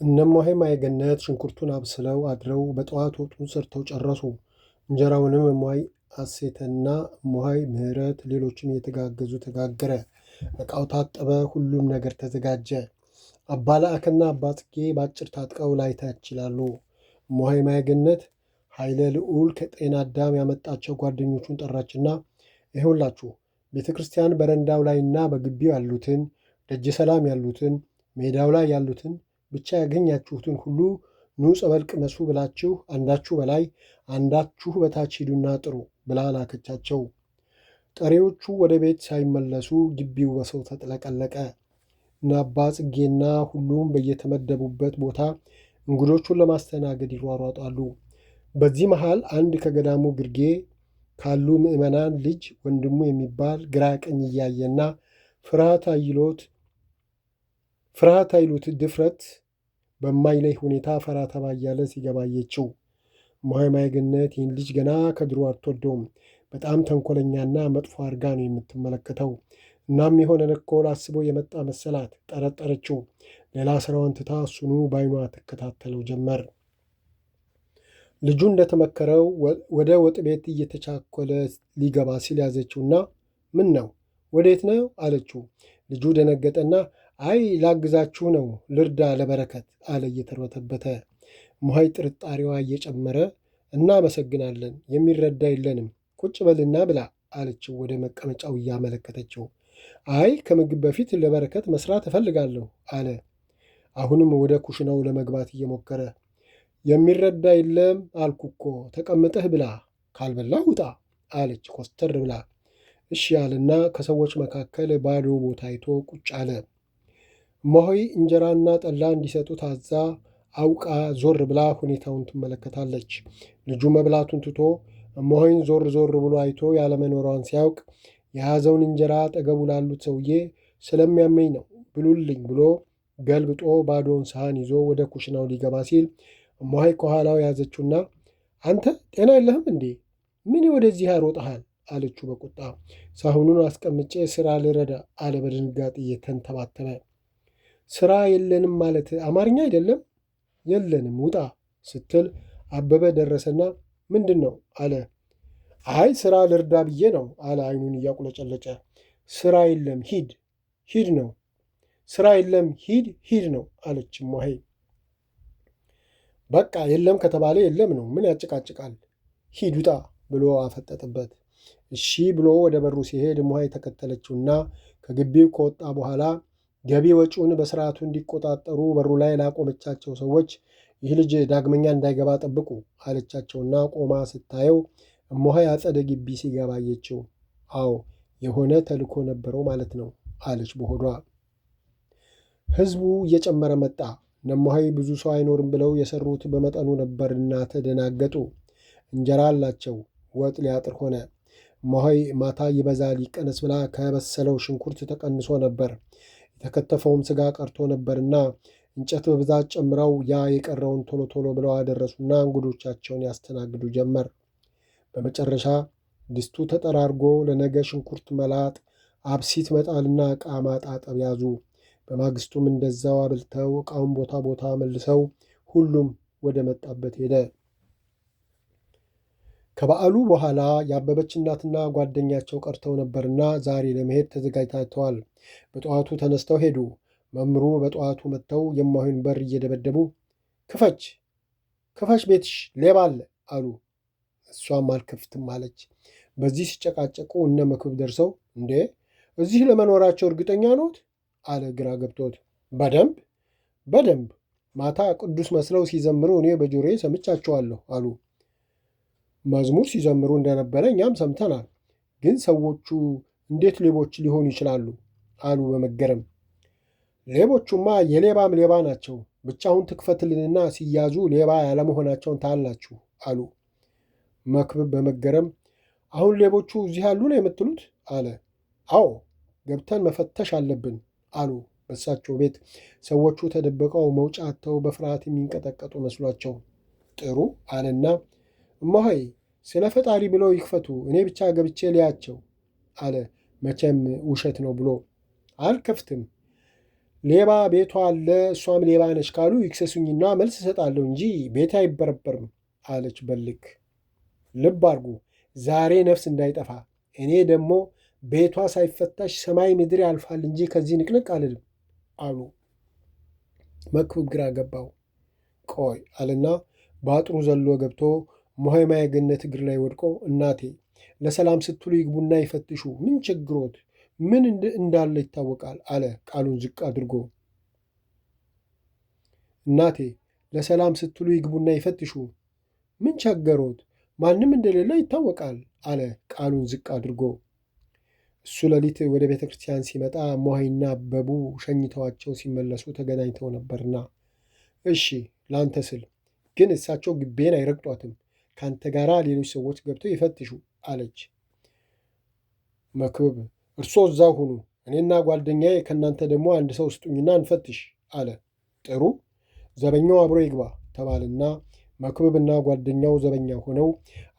እነማሆይ ማየገነት ሽንኩርቱን አብስለው አድረው በጠዋት ወጡን ሰርተው ጨረሱ። እንጀራውንም እማሆይ አሴተና እማሆይ ምህረት ሌሎችም እየተጋገዙ ተጋገረ። ዕቃው ታጠበ፣ ሁሉም ነገር ተዘጋጀ። አባ ለአክና አባ ጽጌ በአጭር ታጥቀው ላይታች ይላሉ። እማሆይ ማየገነት ኃይለ ልዑል ከጤና አዳም ያመጣቸው ጓደኞቹን ጠራችና ይኸውላችሁ ቤተ ክርስቲያን በረንዳው ላይና በግቢው ያሉትን፣ ደጀ ሰላም ያሉትን፣ ሜዳው ላይ ያሉትን ብቻ ያገኛችሁትን ሁሉ ኑ ጸበል ቅመሱ ብላችሁ አንዳችሁ በላይ አንዳችሁ በታች ሂዱና ጥሩ ብላ ላከቻቸው። ጠሪዎቹ ወደ ቤት ሳይመለሱ ግቢው በሰው ተጥለቀለቀ። እና አባ ጽጌና ሁሉም በየተመደቡበት ቦታ እንግዶቹን ለማስተናገድ ይሯሯጣሉ። በዚህ መሃል አንድ ከገዳሙ ግርጌ ካሉ ምዕመናን ልጅ ወንድሙ የሚባል ግራ ቀኝ እያየና ፍርሃት አይሉት ድፍረት በማይለይ ሁኔታ ፈራ ተባ እያለ ሲገባየችው። እማሆይ ማየገነት ይህን ልጅ ገና ከድሮ አትወደውም። በጣም ተንኮለኛና መጥፎ አድርጋ ነው የምትመለከተው። እናም የሆነ ነኮል አስቦ የመጣ መሰላት፣ ጠረጠረችው። ሌላ ስራዋን ትታ እሱኑ ባይኗ ትከታተለው ጀመር። ልጁ እንደተመከረው ወደ ወጥ ቤት እየተቻኮለ ሊገባ ሲል ያዘችውና ምን ነው ወዴት ነው አለችው። ልጁ ደነገጠና አይ ላግዛችሁ ነው ልርዳ ለበረከት አለ እየተርበተበተ። እማሆይ ጥርጣሬዋ እየጨመረ እናመሰግናለን፣ የሚረዳ የለንም፣ ቁጭ በልና ብላ አለችው ወደ መቀመጫው እያመለከተችው። አይ ከምግብ በፊት ለበረከት መስራት እፈልጋለሁ አለ አሁንም ወደ ኩሽናው ለመግባት እየሞከረ። የሚረዳ የለም አልኩ እኮ ተቀምጠህ ብላ፣ ካልበላህ ውጣ አለች ኮስተር ብላ። እሺ አለና ከሰዎች መካከል ባዶ ቦታ አይቶ ቁጭ አለ። እማሆይ እንጀራና ጠላ እንዲሰጡት አዛ አውቃ ዞር ብላ ሁኔታውን ትመለከታለች። ልጁ መብላቱን ትቶ እማሆይን ዞር ዞር ብሎ አይቶ ያለመኖሯን ሲያውቅ የያዘውን እንጀራ አጠገቡ ላሉት ሰውዬ ስለሚያመኝ ነው ብሉልኝ ብሎ ገልብጦ ባዶውን ሳህን ይዞ ወደ ኩሽናው ሊገባ ሲል እማሆይ ከኋላው ያዘችውና አንተ ጤና የለህም እንዴ? ምን ወደዚህ ያሮጠሃል? አለችው በቁጣ። ሳህኑን አስቀምጬ ስራ ልረዳ አለ በድንጋጤ እየተንተባተበ። ስራ የለንም ማለት አማርኛ አይደለም? የለንም ውጣ ስትል አበበ ደረሰና ምንድን ነው አለ። አይ ስራ ልርዳ ብዬ ነው አለ አይኑን እያቁለጨለጨ። ስራ የለም ሂድ፣ ሂድ ነው። ስራ የለም ሂድ ነው አለች እማሆይ። በቃ የለም ከተባለ የለም ነው፣ ምን ያጨቃጭቃል? ሂድ ውጣ ብሎ አፈጠጠበት። እሺ ብሎ ወደ በሩ ሲሄድ እማሆይ ተከተለችውና ከግቢው ከወጣ በኋላ ገቢ ወጪውን በስርዓቱ እንዲቆጣጠሩ በሩ ላይ ላቆመቻቸው ሰዎች ይህ ልጅ ዳግመኛ እንዳይገባ ጠብቁ አለቻቸውና ቆማ ስታየው እማሆይ አጸደ ግቢ ሲገባ አየችው። አዎ የሆነ ተልእኮ ነበረው ማለት ነው አለች በሆዷ። ህዝቡ እየጨመረ መጣ። እነማሆይ ብዙ ሰው አይኖርም ብለው የሰሩት በመጠኑ ነበርና ተደናገጡ። እንጀራ አላቸው፣ ወጥ ሊያጥር ሆነ። እማሆይ ማታ ይበዛል ይቀነስ ብላ ከበሰለው ሽንኩርት ተቀንሶ ነበር። የተከተፈውም ስጋ ቀርቶ ነበርና እንጨት በብዛት ጨምረው ያ የቀረውን ቶሎ ቶሎ ብለው አደረሱና እንግዶቻቸውን ያስተናግዱ ጀመር። በመጨረሻ ድስቱ ተጠራርጎ ለነገ ሽንኩርት መላጥ፣ አብሲት መጣልና ዕቃ ማጣጠብ ያዙ። በማግስቱም እንደዛው አብልተው ዕቃውን ቦታ ቦታ መልሰው ሁሉም ወደ መጣበት ሄደ። ከበዓሉ በኋላ የአበበች እናትና ጓደኛቸው ቀርተው ነበርና ዛሬ ለመሄድ ተዘጋጅተዋል። በጠዋቱ ተነስተው ሄዱ። መምሩ በጠዋቱ መጥተው የእማሆይን በር እየደበደቡ ክፈች ክፈች፣ ቤትሽ ሌባ አለ አሉ። እሷም አልከፍትም አለች። በዚህ ሲጨቃጨቁ እነ መክብብ ደርሰው እንዴ እዚህ ለመኖራቸው እርግጠኛ ኖት? አለ ግራ ገብቶት። በደንብ ማታ ቅዱስ መስለው ሲዘምሩ እኔ በጆሮዬ ሰምቻቸዋለሁ አሉ። መዝሙር ሲዘምሩ እንደነበረ እኛም ሰምተናል፣ ግን ሰዎቹ እንዴት ሌቦች ሊሆኑ ይችላሉ? አሉ በመገረም። ሌቦቹማ የሌባም ሌባ ናቸው፣ ብቻውን ትክፈትልንና ሲያዙ ሌባ ያለመሆናቸውን ታላችሁ አሉ። መክብብ በመገረም አሁን ሌቦቹ እዚህ ያሉ ነው የምትሉት? አለ። አዎ ገብተን መፈተሽ አለብን አሉ። በእሳቸው ቤት ሰዎቹ ተደብቀው መውጫ አጥተው በፍርሃት የሚንቀጠቀጡ መስሏቸው። ጥሩ አለና እማሆይ ስለ ፈጣሪ ብለው ይክፈቱ፣ እኔ ብቻ ገብቼ ልያቸው አለ። መቼም ውሸት ነው ብሎ አልከፍትም፣ ሌባ ቤቷ አለ እሷም ሌባ ነች ካሉ ይክሰሱኝና መልስ እሰጣለሁ እንጂ ቤት አይበረበርም አለች በልክ። ልብ አድርጉ፣ ዛሬ ነፍስ እንዳይጠፋ እኔ ደግሞ ቤቷ ሳይፈታሽ ሰማይ ምድር ያልፋል እንጂ ከዚህ ንቅንቅ አልልም አሉ። መክብብ ግራ ገባው። ቆይ አለና በአጥሩ ዘሎ ገብቶ ሞሃይማየ ገነት እግር ላይ ወድቆ እናቴ ለሰላም ስትሉ ይግቡና ይፈትሹ፣ ምን ችግሮት? ምን እንዳለ ይታወቃል አለ ቃሉን ዝቅ አድርጎ። እናቴ ለሰላም ስትሉ ይግቡና ይፈትሹ፣ ምን ቸገሮት? ማንም እንደሌለ ይታወቃል አለ ቃሉን ዝቅ አድርጎ። እሱ ሌሊት ወደ ቤተ ክርስቲያን ሲመጣ ሞሃይና አበቡ ሸኝተዋቸው ሲመለሱ ተገናኝተው ነበርና፣ እሺ ላንተ ስል ግን እሳቸው ግቤን አይረግጧትም፣ ከአንተ ጋር ሌሎች ሰዎች ገብተው ይፈትሹ አለች። መክብብ እርስዎ እዛው ሁኑ፣ እኔና ጓደኛዬ ከእናንተ ደግሞ አንድ ሰው ስጡኝና እንፈትሽ አለ። ጥሩ ዘበኛው አብሮ ይግባ ተባልና መክብብና ጓደኛው ዘበኛ ሆነው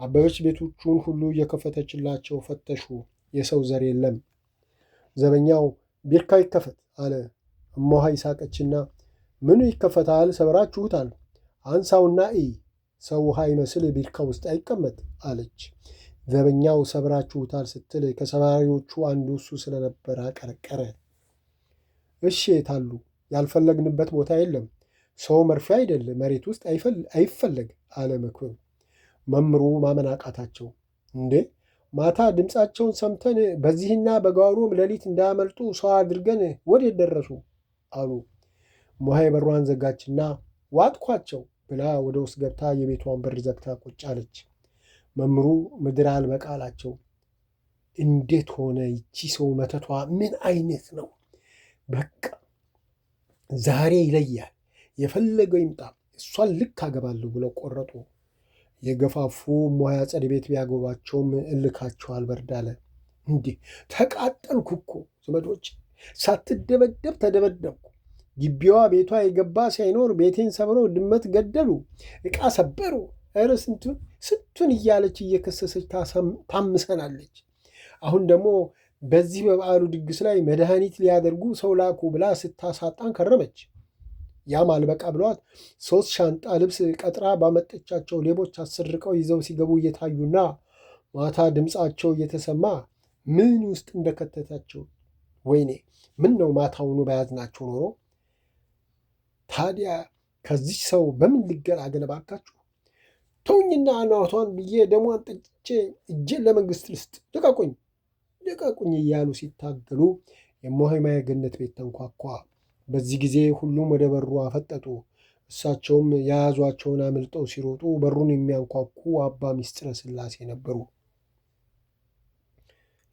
አበበች ቤቶቹን ሁሉ እየከፈተችላቸው ፈተሹ። የሰው ዘር የለም። ዘበኛው ቢርካ ይከፈት አለ። እሞሃይ ሳቀችና ምኑ ይከፈታል? ሰብራችሁታል። አንሳውና እይ፣ ሰው ውሃ ይመስል ቢርካ ውስጥ አይቀመጥ አለች። ዘበኛው ሰብራችሁታል ስትል ከሰባሪዎቹ አንዱ እሱ ስለነበረ አቀረቀረ። እሺ የታሉ? ያልፈለግንበት ቦታ የለም። ሰው መርፌ አይደል መሬት ውስጥ አይፈለግ አለ መክብብ። መምሩ ማመን አቃታቸው። እንዴ ማታ ድምፃቸውን ሰምተን በዚህና በጓሮም ሌሊት እንዳያመልጡ ሰው አድርገን ወዴት ደረሱ አሉ። ሞሃይ በሯን ዘጋችና ዋጥኳቸው ብላ ወደ ውስጥ ገብታ የቤቷን በር ዘግታ ቁጭ አለች። መምሩ ምድር አልበቃ አላቸው። እንዴት ሆነ? ይቺ ሰው መተቷ ምን አይነት ነው? በቃ ዛሬ ይለያል፣ የፈለገው ይምጣ፣ እሷን ልክ አገባለሁ ብለው ቆረጡ። የገፋፉ ሞሃይ አጸድ ቤት ቢያገባቸውም እልካቸው አልበርዳለ። እንዲህ ተቃጠልኩ እኮ ዘመዶች፣ ሳትደበደብ ተደበደብኩ። ግቢዋ ቤቷ የገባ ሳይኖር ቤቴን ሰብረው ድመት ገደሉ፣ ዕቃ ሰበሩ፣ ኧረ ስንቱን እያለች እየከሰሰች ታምሰናለች። አሁን ደግሞ በዚህ በበዓሉ ድግስ ላይ መድኃኒት ሊያደርጉ ሰው ላኩ ብላ ስታሳጣን ከረመች። ያም አልበቃ ብለዋት 3 ሻንጣ ልብስ ቀጥራ ባመጠቻቸው ሌቦች አስርቀው ይዘው ሲገቡ እየታዩና ማታ ድምፃቸው እየተሰማ ምን ውስጥ እንደከተታቸው ወይኔ! ምን ነው ማታውኑ በያዝናቸው ኖሮ። ታዲያ ከዚህ ሰው በምን ልገላገል ባካችሁ? ተውኝና አናቷን ብዬ ደሟን ጠጭቼ እጄን ለመንግስት ልስጥ፣ ልቀቁኝ ልቀቁኝ እያሉ ሲታገሉ የሞሃይማየ ገነት ቤት ተንኳኳ። በዚህ ጊዜ ሁሉም ወደ በሩ አፈጠጡ። እሳቸውም የያዟቸውን አምልጠው ሲሮጡ በሩን የሚያንኳኩ አባ ምስጢረ ሥላሴ ነበሩ።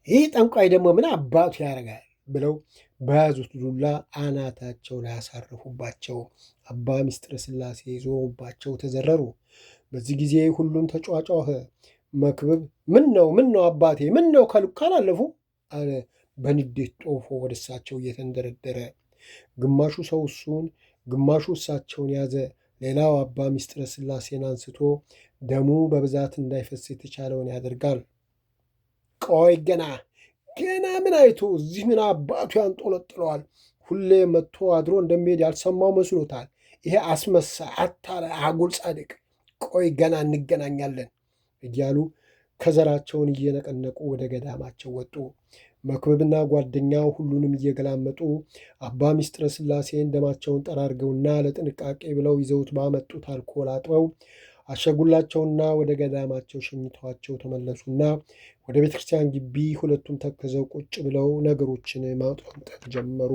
ይህ ጠንቋይ ደግሞ ምን አባቱ ያደርጋል ብለው በያዙት ዱላ አናታቸው ላይ ያሳረፉባቸው። አባ ምስጢረ ሥላሴ ዞሮባቸው ተዘረሩ። በዚህ ጊዜ ሁሉም ተጫጫኸ። መክብብ ምን ነው አባቴ ምን ነው ካላለፉ አለ በንዴት ጦፎ ወደ እሳቸው እየተንደረደረ። ግማሹ ሰው እሱን ግማሹ እሳቸውን ያዘ። ሌላው አባ ምስጢረ ሥላሴን አንስቶ ደሙ በብዛት እንዳይፈስ የተቻለውን ያደርጋል። ቆይ ገና ምን አይቶ እዚህ ምን አባቱ ያንጦለጥለዋል? ሁሌ መጥቶ አድሮ እንደሚሄድ ያልሰማው መስሎታል። ይሄ አስመሳይ፣ አታላይ፣ አጉል ጻድቅ። ቆይ ገና እንገናኛለን እያሉ ከዘራቸውን እየነቀነቁ ወደ ገዳማቸው ወጡ። መክብብና ጓደኛው ሁሉንም እየገላመጡ አባ ምስጢረ ሥላሴን ደማቸውን ጠራርገውና ለጥንቃቄ ብለው ይዘውት ባመጡት አልኮል አጥበው አሸጉላቸውና ወደ ገዳማቸው ሸኝተዋቸው ተመለሱና ወደ ቤተ ክርስቲያን ግቢ ሁለቱም ተክዘው ቁጭ ብለው ነገሮችን ማውጠንጠን ጀመሩ።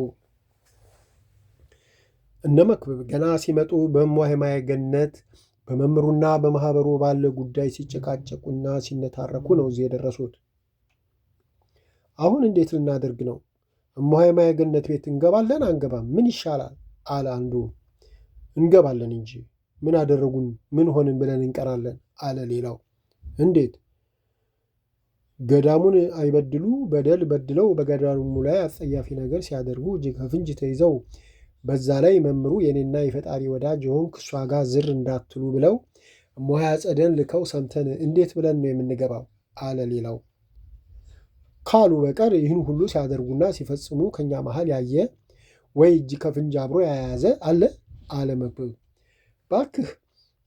እነ መክብብ ገና ሲመጡ በሞሃይማየ ገነት በመምሩና በማኅበሩ ባለ ጉዳይ ሲጨቃጨቁና ሲነታረኩ ነው እዚህ የደረሱት። አሁን እንዴት ልናደርግ ነው? እሞሃይማየ ገነት ቤት እንገባለን አንገባም? ምን ይሻላል አለ አንዱ። እንገባለን እንጂ ምን አደረጉን ምን ሆንን ብለን እንቀራለን አለ ሌላው። እንዴት? ገዳሙን አይበድሉ በደል በድለው በገዳሙ ላይ አጸያፊ ነገር ሲያደርጉ እጅ ከፍንጅ ተይዘው በዛ ላይ መምሩ የኔና የፈጣሪ ወዳጅ የሆንክ እሷ ጋር ዝር እንዳትሉ ብለው እሞሃይ አጸደን ልከው ሰምተን እንዴት ብለን ነው የምንገባው አለ ሌላው። ካሉ በቀር ይህን ሁሉ ሲያደርጉና ሲፈጽሙ ከኛ መሃል ያየ ወይ እጅ ከፍንጅ አብሮ የያዘ አለ አለ መክብብ። ባክህ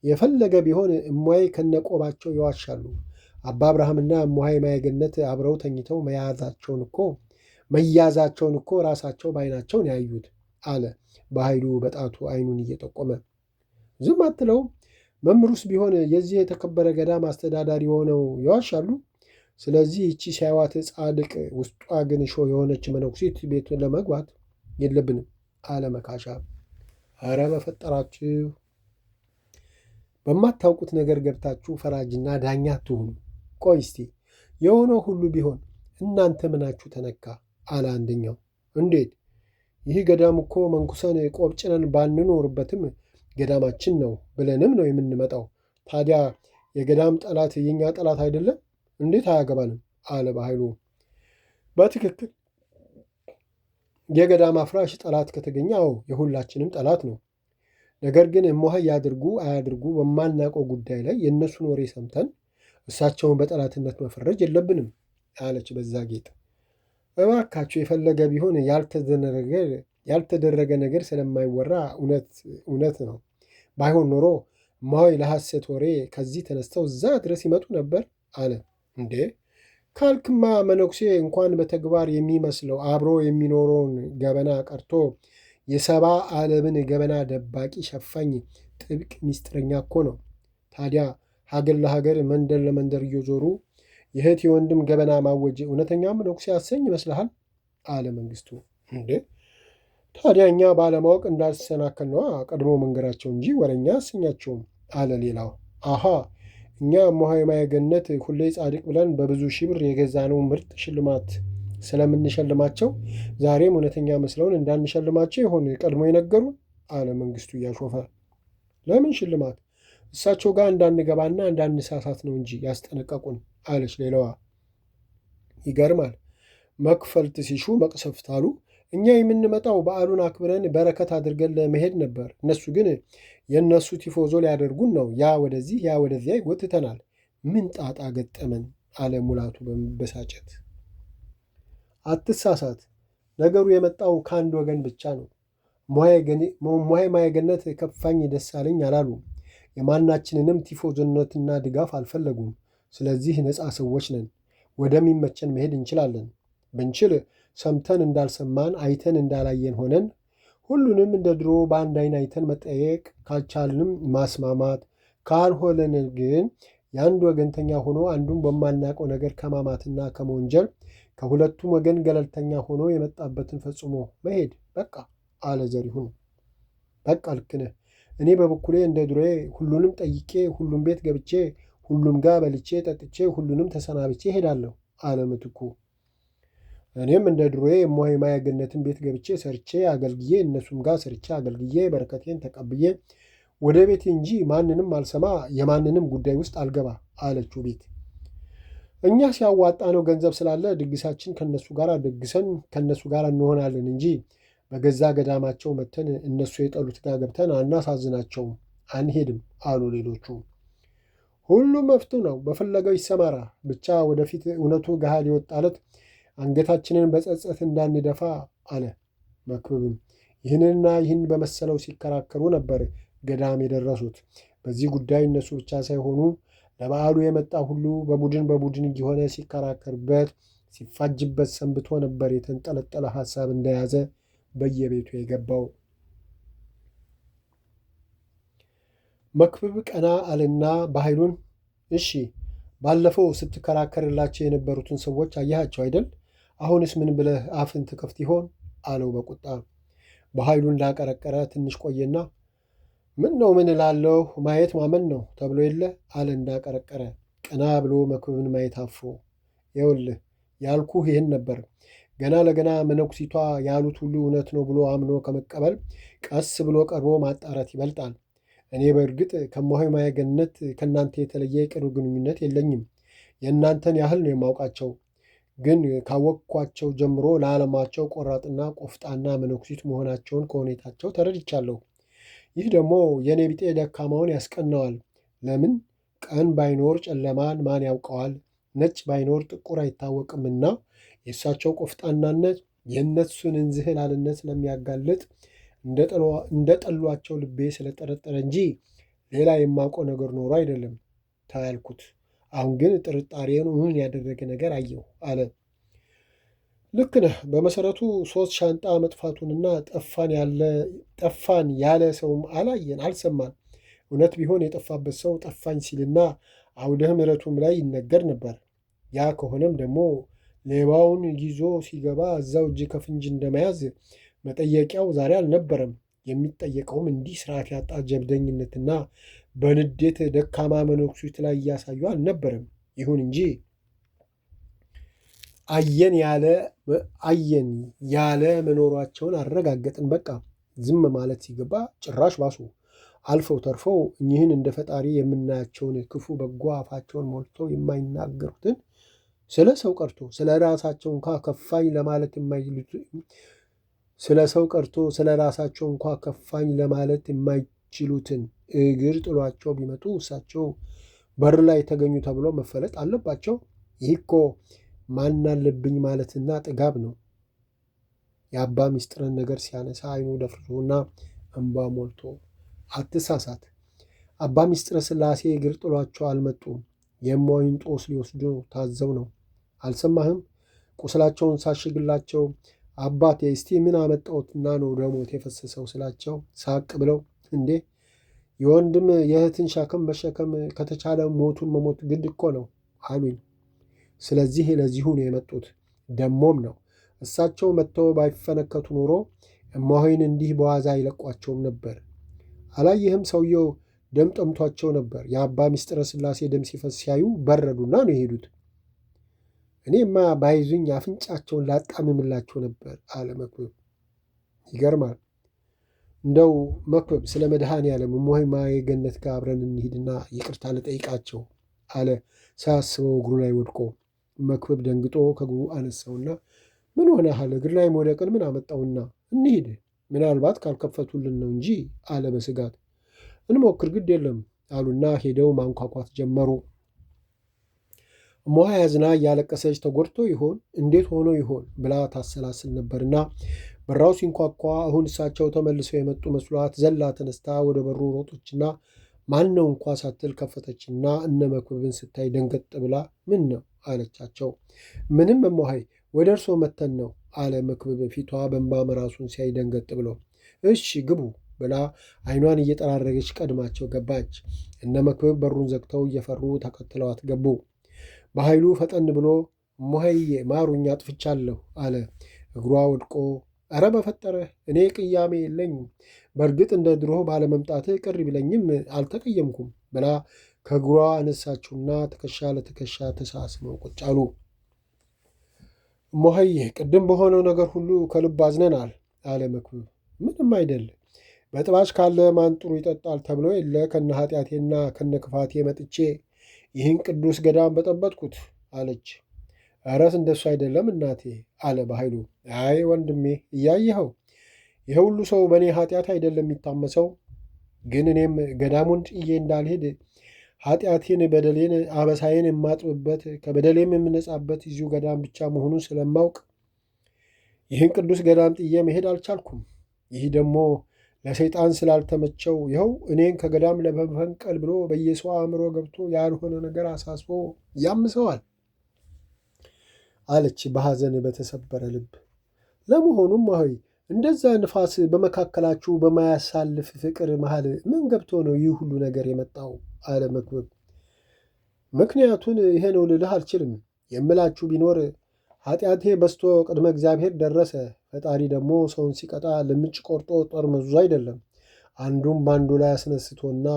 የፈለገ ቢሆን እሟይ ከነቆባቸው ይዋሻሉ። አባ አብርሃምና እሟይ ማየገነት አብረው ተኝተው መያዛቸውን እኮ ራሳቸው በዓይናቸውን ያዩት አለ በኃይሉ በጣቱ ዓይኑን እየጠቆመ። ዝም አትለው? መምህሩስ ቢሆን የዚህ የተከበረ ገዳም አስተዳዳሪ ሆነው ይዋሻሉ? ስለዚህ ይቺ ሲያዋት ጻድቅ ውስጧ ግን እሾህ የሆነች መነኩሲት ቤት ለመግባት የለብንም አለ መካሻ። ኧረ በፈጠራችሁ በማታውቁት ነገር ገብታችሁ ፈራጅና ዳኛ አትሁኑ። ቆይ እስቲ የሆነው ሁሉ ቢሆን እናንተ ምናችሁ ተነካ? አለ አንደኛው። እንዴት? ይህ ገዳም እኮ መንኩሰን ቆብ ጭነን ባንኖርበትም ገዳማችን ነው ብለንም ነው የምንመጣው። ታዲያ የገዳም ጠላት የኛ ጠላት አይደለም? እንዴት አያገባንም? አለ በኃይሉ። በትክክል የገዳም አፍራሽ ጠላት ከተገኘ አዎ የሁላችንም ጠላት ነው። ነገር ግን እሟይ ያድርጉ አያድርጉ በማናውቀው ጉዳይ ላይ የእነሱን ወሬ ሰምተን እሳቸውን በጠላትነት መፈረጅ የለብንም አለች በዛ ጌጥ። እባካችሁ የፈለገ ቢሆን ያልተደረገ ነገር ስለማይወራ እውነት ነው። ባይሆን ኖሮ እሟይ ለሐሰት ወሬ ከዚህ ተነስተው እዛ ድረስ ይመጡ ነበር አለ። እንዴ ካልክማ መነኩሴ እንኳን በተግባር የሚመስለው አብሮ የሚኖረውን ገበና ቀርቶ የሰባ ዓለምን ገበና ደባቂ ሸፋኝ ጥብቅ ሚስጥረኛ እኮ ነው። ታዲያ ሀገር ለሀገር መንደር ለመንደር እየዞሩ የእህት የወንድም ገበና ማወጅ እውነተኛ መነኩሴ ያሰኝ ይመስልሃል? አለ መንግስቱ። እንዴ ታዲያ እኛ ባለማወቅ እንዳልሰናከል ነዋ ቀድሞ መንገራቸው እንጂ ወረኛ አሰኛቸውም አለ ሌላው። አሃ እኛ እሟይ ማየገነት ሁሌ ጻድቅ ብለን በብዙ ሺህ ብር የገዛነው ምርጥ ሽልማት ስለምንሸልማቸው ዛሬም እውነተኛ መስለውን እንዳንሸልማቸው ይሆን ቀድሞ የነገሩን? አለ መንግስቱ እያሾፈ። ለምን ሽልማት? እሳቸው ጋር እንዳንገባና እንዳንሳሳት ነው እንጂ ያስጠነቀቁን አለች ሌላዋ። ይገርማል። መክፈልት ሲሹ መቅሰፍት አሉ። እኛ የምንመጣው በዓሉን አክብረን በረከት አድርገን ለመሄድ ነበር። እነሱ ግን የእነሱ ቲፎዞ ሊያደርጉን ነው። ያ ወደዚህ ያ ወደዚያ ይጎትተናል። ምን ጣጣ ገጠመን? አለ ሙላቱ በመበሳጨት። አትሳሳት፣ ነገሩ የመጣው ከአንድ ወገን ብቻ ነው። እሟይ ማየገነት ከፋኝ ደስ አለኝ አላሉ። የማናችንንም ቲፎዞነትና ድጋፍ አልፈለጉም። ስለዚህ ነፃ ሰዎች ነን። ወደሚመቸን መሄድ እንችላለን። ብንችል ሰምተን እንዳልሰማን አይተን እንዳላየን ሆነን ሁሉንም እንደ ድሮ በአንድ አይን አይተን መጠየቅ፣ ካልቻልንም ማስማማት፣ ካልሆነን ግን የአንድ ወገንተኛ ሆኖ አንዱን በማናውቀው ነገር ከማማትና ከመወንጀል ከሁለቱም ወገን ገለልተኛ ሆኖ የመጣበትን ፈጽሞ መሄድ በቃ አለ ዘሪሁን። በቃ ልክ ነህ። እኔ በበኩሌ እንደ ድሮዬ ሁሉንም ጠይቄ ሁሉም ቤት ገብቼ ሁሉም ጋር በልቼ ጠጥቼ ሁሉንም ተሰናብቼ እሄዳለሁ አለ ምትኩ። እኔም እንደ ድሮዬ እሟይ ማየገነትን ቤት ገብቼ ሰርቼ አገልግዬ እነሱም ጋር ሰርቼ አገልግዬ በረከቴን ተቀብዬ ወደ ቤቴ እንጂ ማንንም አልሰማ የማንንም ጉዳይ ውስጥ አልገባ አለችው ቤት። እኛ ሲያዋጣ ነው ገንዘብ ስላለ ድግሳችን ከነሱ ጋር ደግሰን ከነሱ ጋር እንሆናለን እንጂ በገዛ ገዳማቸው መተን እነሱ የጠሉት ጋር ገብተን አናሳዝናቸውም፣ አንሄድም አሉ ሌሎቹ። ሁሉም መፍቱ ነው፣ በፈለገው ይሰማራ። ብቻ ወደፊት እውነቱ ገሃድ የወጣለት አንገታችንን በጸጸት እንዳንደፋ አለ መክብብም። ይህንና ይህን በመሰለው ሲከራከሩ ነበር ገዳም የደረሱት። በዚህ ጉዳይ እነሱ ብቻ ሳይሆኑ ለበዓሉ የመጣ ሁሉ በቡድን እየሆነ ሲከራከርበት ሲፋጅበት ሰንብቶ ነበር የተንጠለጠለ ሐሳብ እንደያዘ በየቤቱ የገባው። መክብብ ቀና አለና በኃይሉን እሺ ባለፈው ስትከራከርላቸው የነበሩትን ሰዎች አያቸው አይደል? አሁንስ ምን ብለህ አፍን ትከፍት ይሆን? አለው በቁጣ። በኃይሉ እንዳቀረቀረ ትንሽ ቆየና ምን ነው ምን እላለሁ ማየት ማመን ነው ተብሎ የለ አለ እንዳቀረቀረ። ቀና ብሎ መክብብን ማየት አፎ። ይኸውልህ ያልኩህ ይህን ነበር። ገና ለገና መነኩሲቷ ያሉት ሁሉ እውነት ነው ብሎ አምኖ ከመቀበል ቀስ ብሎ ቀርቦ ማጣራት ይበልጣል። እኔ በእርግጥ ከእሟይ ማየገነት ከእናንተ የተለየ የቅርብ ግንኙነት የለኝም። የእናንተን ያህል ነው የማውቃቸው። ግን ካወቅኳቸው ጀምሮ ለዓለማቸው ቆራጥና ቆፍጣና መነኩሲት መሆናቸውን ከሁኔታቸው ተረድቻለሁ። ይህ ደግሞ የእኔ ቢጤ ደካማውን ያስቀናዋል። ለምን ቀን ባይኖር ጨለማን ማን ያውቀዋል? ነጭ ባይኖር ጥቁር አይታወቅምና የእሳቸው ቆፍጣናነት የእነሱን እንዝህላልነት ስለሚያጋልጥ እንደ ጠሏቸው ልቤ ስለጠረጠረ እንጂ ሌላ የማውቀው ነገር ኖሮ አይደለም ታያልኩት። አሁን ግን ጥርጣሬን እውን ያደረገ ነገር አየሁ አለ። ልክ ነህ። በመሰረቱ 3 ሻንጣ መጥፋቱንና ጠፋን ያለ ሰውም አላየን አልሰማን። እውነት ቢሆን የጠፋበት ሰው ጠፋኝ ሲልና አውደ ምሕረቱም ላይ ይነገር ነበር። ያ ከሆነም ደግሞ ሌባውን ይዞ ሲገባ እዛው እጅ ከፍንጅ እንደመያዝ መጠየቂያው ዛሬ አልነበረም። የሚጠየቀውም እንዲህ ስርዓት ያጣ ጀብደኝነትና በንዴት ደካማ መነኩሴት ላይ እያሳዩ አልነበረም። ይሁን እንጂ አየን ያለ መኖሯቸውን አረጋገጥን። በቃ ዝም ማለት ሲገባ ጭራሽ ባሱ። አልፈው ተርፈው እኚህን እንደ ፈጣሪ የምናያቸውን ክፉ በጎ አፋቸውን ሞልተው የማይናገሩትን ስለ ሰው ቀርቶ ስለ ራሳቸው እንኳ ከፋኝ ለማለት የማይችሉትን እግር ጥሏቸው ቢመጡ እሳቸው በር ላይ ተገኙ ተብሎ መፈለጥ አለባቸው። ይህ እኮ ማናለብኝ ማለትና ጥጋብ ነው። የአባ ምስጢርን ነገር ሲያነሳ አይኑ ደፍርሶና እንባ ሞልቶ አትሳሳት። አባ ምስጢረ ሥላሴ እግር ጥሏቸው አልመጡም። የእማሆይን ጦስ ሊወስዱ ታዘው ነው። አልሰማህም? ቁስላቸውን ሳሽግላቸው አባቴ እስቲ ምን አመጣሁትና ነው ደሞት የፈሰሰው ስላቸው ሳቅ ብለው እንዴ የወንድም የእህትን ሸክም መሸከም ከተቻለ ሞቱን መሞት ግድ እኮ ነው አሉኝ። ስለዚህ ለዚሁ ነው የመጡት። ደሞም ነው እሳቸው መጥተው ባይፈነከቱ ኖሮ እማሆይን እንዲህ በዋዛ አይለቋቸውም ነበር። አላየህም? ሰውየው ደም ጠምቷቸው ነበር። የአባ ምስጢረ ሥላሴ ደም ሲፈስ ሲያዩ በረዱና ነው የሄዱት። እኔማ ባይዙኝ አፍንጫቸውን ላጣምምላቸው ነበር አለ መክብብ። ይገርማል። እንደው መክብብ ስለ መድኃኔዓለም እማሆይ ማየ ገነት ጋር አብረን እንሂድና ይቅርታ ልጠይቃቸው አለ ሳያስበው እግሩ ላይ ወድቆ። መክብብ ደንግጦ ከእግሩ አነሳውና ምን ሆነሃል? እግር ላይ መውደቅን ምን አመጣውና? እንሂድ፣ ምናልባት ካልከፈቱልን ነው እንጂ አለ በስጋት። እንሞክር፣ ግድ የለም አሉና ሄደው ማንኳኳት ጀመሩ። እማሆይ አዝና እያለቀሰች ተጎድቶ ይሆን እንዴት ሆኖ ይሆን ብላ ታሰላስል ነበርና በራው ሲንኳኳ አሁን እሳቸው ተመልሰው የመጡ መስሏት ዘላ ተነስታ ወደ በሩ ሮጦችና ማን ነው እንኳ ሳትል ከፈተችና እነ መክብብን ስታይ ደንገጥ ብላ ምን ነው አለቻቸው። ምንም እማሆይ ወደ እርሶ መተን ነው አለ መክብብ ፊቷ በእንባ መራሱን ሲያይ ደንገጥ ብሎ። እሺ ግቡ ብላ አይኗን እየጠራረገች ቀድማቸው ገባች። እነ መክብብ በሩን ዘግተው እየፈሩ ተከትለዋት ገቡ። በኃይሉ ፈጠን ብሎ እማሆይዬ ማሩኝ አጥፍቻለሁ አለ። እግሯ ወድቆ ኧረ በፈጠረህ እኔ ቅያሜ የለኝም፣ በእርግጥ እንደ ድሮ ባለመምጣትህ ቅር ቢለኝም አልተቀየምኩም ብላ ከእግሯ አነሳችውና ትከሻ ለትከሻ ተሳስመው ቁጭ አሉ። እማሆይዬ ቅድም በሆነው ነገር ሁሉ ከልብ አዝነናል አለ መክብብ። ምንም አይደል፣ በጥባጭ ካለ ማን ጥሩ ይጠጣል ተብሎ የለ ከነ ኃጢአቴና ከነ ክፋቴ መጥቼ ይህን ቅዱስ ገዳም በጠበጥኩት አለች። ኧረስ እንደሱ አይደለም እናቴ አለ በኃይሉ። አይ ወንድሜ እያየኸው ይህ ሁሉ ሰው በእኔ ኃጢአት አይደለም የሚታመሰው። ግን እኔም ገዳሙን ጥዬ እንዳልሄድ ኃጢአቴን፣ በደሌን፣ አበሳዬን የማጥብበት ከበደሌም የምነጻበት እዚሁ ገዳም ብቻ መሆኑን ስለማውቅ ይህን ቅዱስ ገዳም ጥዬ መሄድ አልቻልኩም። ይህ ደግሞ ለሰይጣን ስላልተመቸው ይኸው እኔን ከገዳም ለመፈንቀል ብሎ በየሰው አእምሮ ገብቶ ያልሆነ ነገር አሳስቦ ያምሰዋል አለች በሐዘን በተሰበረ ልብ። ለመሆኑም እማሆይ እንደዛ ንፋስ በመካከላችሁ በማያሳልፍ ፍቅር መሃል ምን ገብቶ ነው ይህ ሁሉ ነገር የመጣው አለ መክብብ። ምክንያቱን ይሄ ነው ልልህ አልችልም። የምላችሁ ቢኖር ኃጢአቴ በስቶ ቅድመ እግዚአብሔር ደረሰ። ፈጣሪ ደግሞ ሰውን ሲቀጣ ልምጭ ቆርጦ ጦር መዙ አይደለም፣ አንዱም በአንዱ ላይ አስነስቶና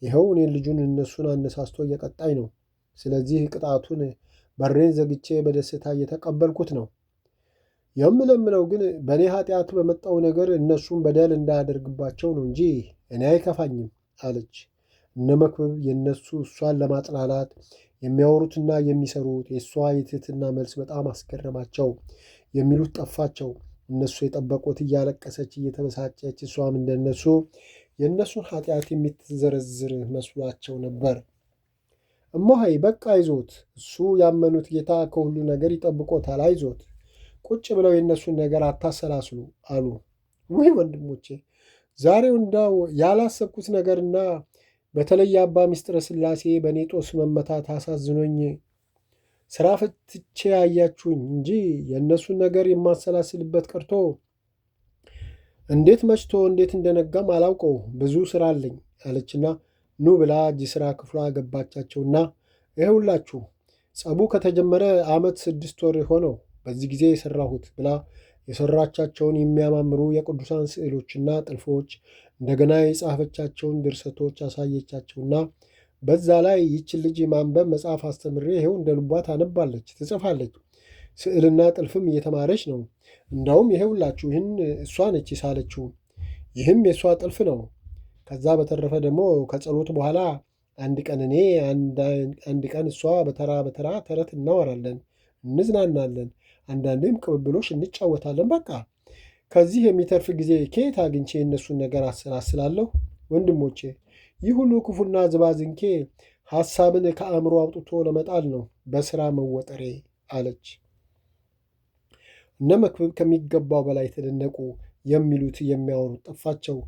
ይኸው እኔን ልጁን እነሱን አነሳስቶ እየቀጣኝ ነው። ስለዚህ ቅጣቱን በሬን ዘግቼ በደስታ እየተቀበልኩት ነው። የምለምነው ግን በእኔ ኃጢአት በመጣው ነገር እነሱን በደል እንዳያደርግባቸው ነው እንጂ እኔ አይከፋኝም አለች። እነ መክብብ የእነሱ እሷን ለማጥላላት የሚያወሩትና የሚሰሩት የእሷ የትህትና መልስ በጣም አስገረማቸው። የሚሉት ጠፋቸው። እነሱ የጠበቁት እያለቀሰች እየተበሳጨች፣ እሷም እንደነሱ የእነሱን ኃጢአት የምትዘረዝር መስሏቸው ነበር። እማሆይ በቃ አይዞት፣ እሱ ያመኑት ጌታ ከሁሉ ነገር ይጠብቆታል፣ አይዞት፣ ቁጭ ብለው የእነሱን ነገር አታሰላስሉ አሉ። ውይ ወንድሞቼ፣ ዛሬው እንዳው ያላሰብኩት ነገርና በተለይ አባ ምስጢረ ሥላሴ በእኔ ጦስ መመታት አሳዝኖኝ ስራ ፈትቼ ያያችሁኝ እንጂ የእነሱን ነገር የማሰላስልበት ቀርቶ እንዴት መችቶ እንዴት እንደነጋም አላውቀው፣ ብዙ ስራ አለኝ አለችና ኑ ብላ እጅ ስራ ክፍሏ ገባቻቸውና ይኸውላችሁ ጸቡ ከተጀመረ ዓመት 6 ወር ሆነው በዚህ ጊዜ የሰራሁት ብላ የሰራቻቸውን የሚያማምሩ የቅዱሳን ስዕሎችና ጥልፎች እንደገና የጻፈቻቸውን ድርሰቶች አሳየቻቸውና በዛ ላይ ይችን ልጅ ማንበብ መጽሐፍ አስተምሬ ይኸው እንደ ልቧ ታነባለች፣ ትጽፋለች፣ ስዕልና ጥልፍም እየተማረች ነው። እንዳውም ይኸውላችሁ ይህን እሷ ነች የሳለችው፣ ይህም የእሷ ጥልፍ ነው። ከዛ በተረፈ ደግሞ ከጸሎት በኋላ አንድ ቀን እኔ አንድ ቀን እሷ በተራ በተራ ተረት እናወራለን፣ እንዝናናለን፣ አንዳንዴም ቅብብሎሽ እንጫወታለን። በቃ ከዚህ የሚተርፍ ጊዜ ከየት አግኝቼ የእነሱን ነገር አሰላስላለሁ? ወንድሞቼ ይህ ሁሉ ክፉና ዝባዝንኬ ሐሳብን ከአእምሮ አውጥቶ ለመጣል ነው በሥራ መወጠሬ አለች። እነ መክብብ ከሚገባው በላይ ተደነቁ። የሚሉት የሚያወሩት ጠፋቸው።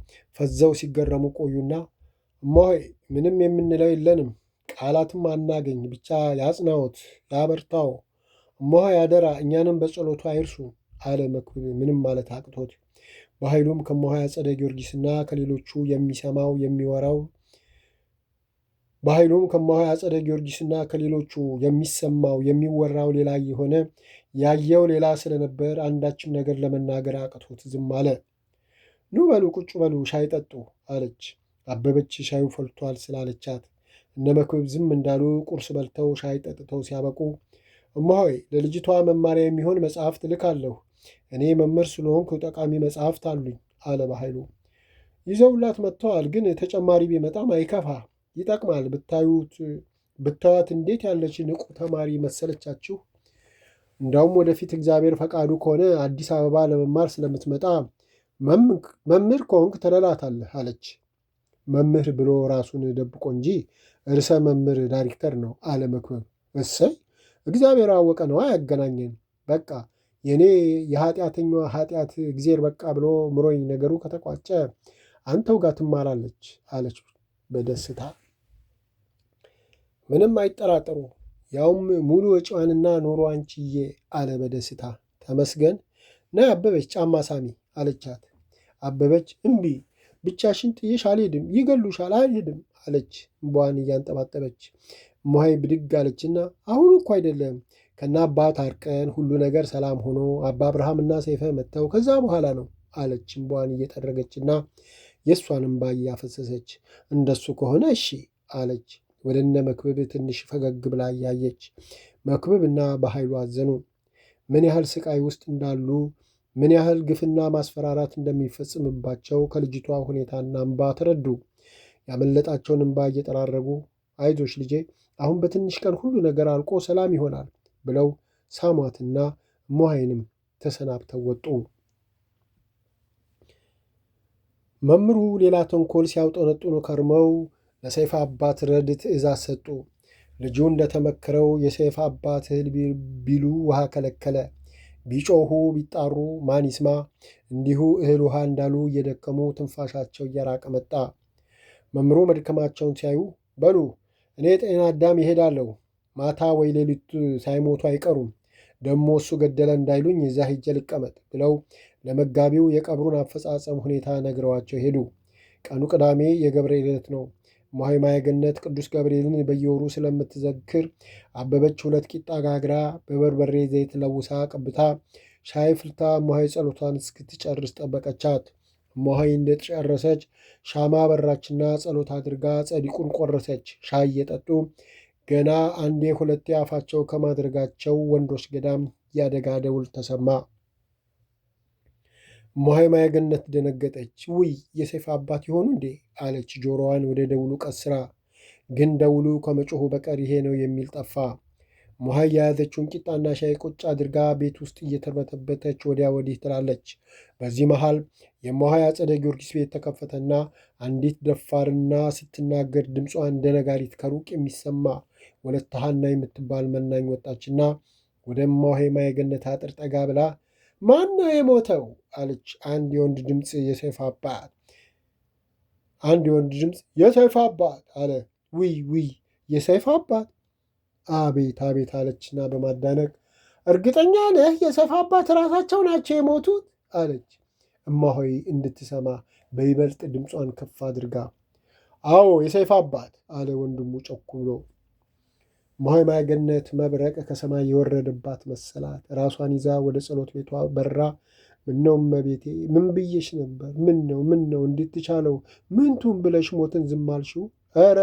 ፈዘው ሲገረሙ ቆዩና እማሆይ ምንም የምንለው የለንም፣ ቃላትም አናገኝ፣ ብቻ ያጽናዎት፣ ያበርታው፣ እማሆይ አደራ እኛንም በጸሎቱ አይርሱ አለ መክብብ ምንም ማለት አቅቶት። በኃይሉም ከእማሆይ አጸደ ጊዮርጊስና ከሌሎቹ የሚሰማው የሚወራው በኃይሉም ከእማሆይ አጸደ ጊዮርጊስና ከሌሎቹ የሚሰማው የሚወራው ሌላ የሆነ ያየው ሌላ ስለነበር አንዳችም ነገር ለመናገር አቅቶት ዝም አለ። ኑ በሉ ቁጭ በሉ ሻይ ጠጡ አለች። አበበች ሻዩ ፈልቷል ስላለቻት እነ መክብብ ዝም እንዳሉ ቁርስ በልተው ሻይ ጠጥተው ሲያበቁ እማሆይ ለልጅቷ መማሪያ የሚሆን መጽሐፍት ልካለሁ፣ እኔ መምህር ስለሆንኩ ጠቃሚ መጽሐፍት አሉኝ አለ በኃይሉ። ይዘውላት መጥተዋል፣ ግን ተጨማሪ ቢመጣም አይከፋ፣ ይጠቅማል። ብታዩት እንዴት ያለች ንቁ ተማሪ መሰለቻችሁ። እንዳውም ወደፊት እግዚአብሔር ፈቃዱ ከሆነ አዲስ አበባ ለመማር ስለምትመጣ መምህር ከሆንክ ትረዳታለህ አለች። መምህር ብሎ ራሱን ደብቆ እንጂ ርዕሰ መምህር ዳይሬክተር ነው አለ መክብብ። እሰይ እግዚአብሔር አወቀ ነው ያገናኘን። በቃ የእኔ የኃጢአተኛዋ ኃጢአት እግዜር በቃ ብሎ ምሮኝ ነገሩ ከተቋጨ አንተው ጋር ትማራለች አለች በደስታ። ምንም አይጠራጠሩ፣ ያውም ሙሉ ወጪዋንና ኑሮዋን ችዬ አለ በደስታ። ተመስገን። ና አበበች ጫማ ሳሚ አለቻት። አበበች እምቢ፣ ብቻሽን ጥዬሽ አልሄድም፣ ይገሉሻል፣ አልሄድም አለች እምቧን እያንጠባጠበች። እማሆይ ብድግ አለችና አሁን እኮ አይደለም ከና አባት አርቀን ሁሉ ነገር ሰላም ሆኖ አባ አብርሃምና ሰይፈ መጥተው ከዛ በኋላ ነው አለች እምቧን እየጠረገችና የእሷን እምባ እያፈሰሰች። እንደሱ ከሆነ እሺ አለች ወደ እነ መክብብ ትንሽ ፈገግ ብላ እያየች። መክብብና በኃይሉ አዘኑ። ምን ያህል ስቃይ ውስጥ እንዳሉ፣ ምን ያህል ግፍና ማስፈራራት እንደሚፈጽምባቸው ከልጅቷ ሁኔታና እምባ ተረዱ። ያመለጣቸውን እምባ እየጠራረጉ አይዞሽ ልጄ፣ አሁን በትንሽ ቀን ሁሉ ነገር አልቆ ሰላም ይሆናል ብለው ሳሟትና እማሆይንም ተሰናብተው ወጡ። መምህሩ ሌላ ተንኮል ሲያውጠነጥኑ ከርመው ለሰይፈ አባት ረድ ትእዛዝ ሰጡ። ልጁ እንደተመከረው የሰይፈ አባት እህል ቢሉ ውሃ ከለከለ። ቢጮኹ ቢጣሩ ማን ይስማ? እንዲሁ እህል ውሃ እንዳሉ እየደከሙ ትንፋሻቸው እየራቀ መጣ። መምህሩ መድከማቸውን ሲያዩ በሉ እኔ ጤና አዳም ይሄዳለሁ፣ ማታ ወይ ሌሊት ሳይሞቱ አይቀሩም፣ ደሞ እሱ ገደለ እንዳይሉኝ እዛ ሄጄ ልቀመጥ ብለው ለመጋቢው የቀብሩን አፈጻጸም ሁኔታ ነግረዋቸው ሄዱ። ቀኑ ቅዳሜ የገብርኤል ዕለት ነው። እማሆይ ማየገነት ቅዱስ ገብርኤልን በየወሩ ስለምትዘክር አበበች 2 ቂጣ ጋግራ በበርበሬ ዘይት ለውሳ ቀብታ ሻይ ፍልታ እማሆይ ጸሎቷን እስክትጨርስ ጠበቀቻት። እማሆይ እንደጨረሰች ሻማ በራችና ጸሎት አድርጋ ጸዲቁን ቆረሰች። ሻይ እየጠጡ ገና አንዴ ሁለቴ አፋቸው ከማድረጋቸው ወንዶች ገዳም ያደጋ ደውል ተሰማ። እማሆይ ማየገነት ደነገጠች። ውይ የሰይፈ አባት ይሆኑ እንዴ አለች ጆሮዋን ወደ ደውሉ ቀስራ። ግን ደውሉ ከመጮሁ በቀር ይሄ ነው የሚል ጠፋ። እማሆይ የያዘችውን ቂጣና ሻይ ቁጭ አድርጋ ቤት ውስጥ እየተበተበተች ወዲያ ወዲህ ትላለች። በዚህ መሃል የእማሆይ አጸደ ጊዮርጊስ ቤት ተከፈተና አንዲት ደፋርና ስትናገር ድምጿ እንደ ነጋሪት ከሩቅ የሚሰማ ወለተ ሐና የምትባል መናኝ ወጣችና ወደ እማሆይ ማየገነት አጥር ጠጋ ብላ ማን ነው የሞተው? አለች አንድ የወንድ ድምፅ። የሰይፍ አባት አለ። ውይ የሰይፍ አባት? አቤት አቤት አለችና በማዳነቅ እርግጠኛ ነህ የሰይፍ አባት ራሳቸው ናቸው የሞቱት? አለች እማሆይ እንድትሰማ በይበልጥ ድምጿን ከፍ አድርጋ። አዎ የሰይፍ አባት አለ ወንድሙ ጮክ ብሎ። እማሆይ ማገነት መብረቅ ከሰማይ የወረደባት መሰላት። ራሷን ይዛ ወደ ጸሎት ቤቷ በራ። ምነው እመቤቴ ምን ብዬሽ ነበር? ምን ነው እንዴት ትቻለው? ምንቱን ብለሽ ሞትን ዝም አልሽው? ኧረ